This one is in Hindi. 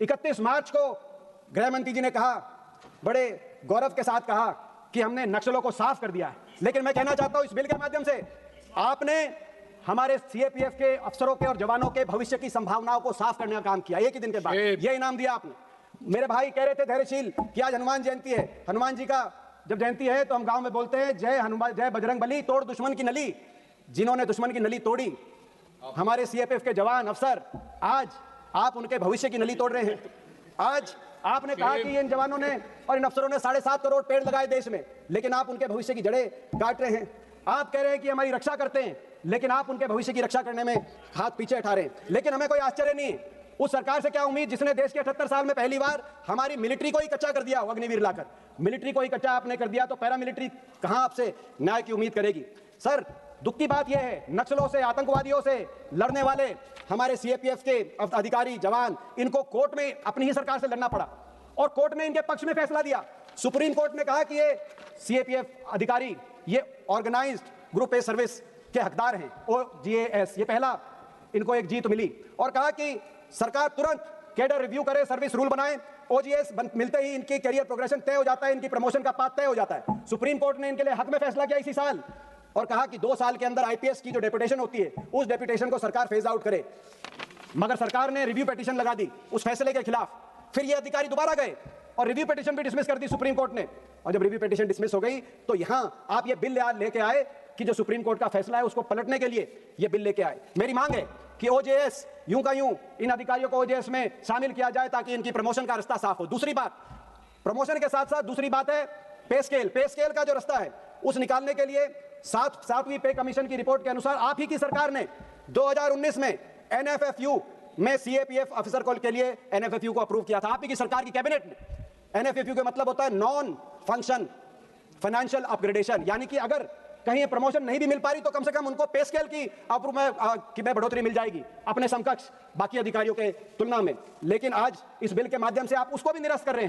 31 मार्च को गृह मंत्री जी ने कहा, बड़े गौरव के साथ कहा कि हमने नक्सलों को साफ कर दिया है। लेकिन मैं कहना चाहता हूं इस बिल के माध्यम से आपने हमारे सीएपीएफ के अफसरों के और जवानों के भविष्य की संभावनाओं को साफ करने का काम किया। एक ही दिन के बाद यह इनाम दिया आपने। मेरे भाई कह रहे थे धैर्यशील कि आज हनुमान जयंती है, हनुमान जी का जब जयंती है तो हम गांव में बोलते हैं जय हनुमान, जय बजरंग बली, तोड़ दुश्मन की नली। जिन्होंने दुश्मन की नली तोड़ी हमारे सीएपीएफ के जवान अफसर, आज आप उनके भविष्य की नली तोड़ रहे हैं। आज आपने कहा कि इन जवानों ने और इन अफसरों ने 7.5 करोड़ पेड़ लगाए देश में, लेकिन आप उनके भविष्य की जड़ें काट रहे हैं। आप कह रहे हैं कि हमारी रक्षा करते हैं, लेकिन आप उनके भविष्य की रक्षा करने में हाथ पीछे उठा रहे हैं। लेकिन हमें कोई आश्चर्य नहीं है, उस सरकार से क्या उम्मीद जिसने देश के 78 साल में पहली बार हमारी मिलिट्री को ही कच्चा कर दिया, अग्निवीर लाकर मिलिट्री को ही कच्चा आपने कर दिया, तो पैरामिलिट्री कहां आपसे न्याय की उम्मीद करेगी। सर, दुख की बात यह है, नक्सलों से, आतंकवादियों से लड़ने वाले हमारे सीएपीएफ के अधिकारी जवान, इनको कोर्ट में अपनी ही सरकार से लड़ना पड़ा और कोर्ट ने इनके पक्ष में फैसला दिया। सुप्रीम कोर्ट ने कहा कि ये सीएपीएफ अधिकारी ये ऑर्गेनाइज्ड ग्रुप ए सर्विस के हकदार हैं, OGAS। ये पहला इनको एक जीत मिली और कहा कि सरकार तुरंत कैडर रिव्यू करे, सर्विस रूल बनाए। OGAS मिलते ही इनकी कैरियर प्रोग्रेशन तय हो जाता है, इनकी प्रमोशन का पाथ तय हो जाता है। सुप्रीम कोर्ट ने इनके लिए हक में फैसला किया इसी साल और कहा कि 2 साल के अंदर आईपीएस की जो डेपुटेशन होती है उस डेपुटेशन को सरकार फेज आउट करे। मगर सरकार ने रिव्यू पिटीशन लगा दी उस फैसले के खिलाफ। फिर ये अधिकारी दोबारा गए और रिव्यू पिटीशन भी डिसमिस कर दी सुप्रीम कोर्ट ने। और जब रिव्यू पिटीशन डिसमिस हो गई तो यहां आप ये बिल लेके आए कि जो सुप्रीम कोर्ट का फैसला है उसको पलटने के लिए ये बिल लेके आए। मेरी मांग है कि OJS यूं का यूं इन अधिकारियों को OJS में शामिल किया जाए ताकि इनकी प्रमोशन का रास्ता साफ हो। दूसरी बात, प्रमोशन के साथ साथ दूसरी बात है पे स्केल का जो रास्ता है उस निकालने के लिए 7वीं पे कमीशन की रिपोर्ट के अनुसार आप ही की सरकार ने 2019 में NFFU में CAPF ऑफिसर कॉल के लिए NFFU को अप्रूव किया था। आप ही की सरकार की कैबिनेट ने। NFFU का मतलब होता है नॉन फंक्शन फाइनेंशियल अपग्रेडेशन, यानी कि अगर कहीं प्रमोशन नहीं भी मिल पा रही तो कम से कम उनको पे स्केल की अप्रूव में बढ़ोतरी मिल जाएगी अपने समकक्ष बाकी अधिकारियों के तुलना में। लेकिन आज इस बिल के माध्यम से आप उसको भी निरस्त कर रहे हैं।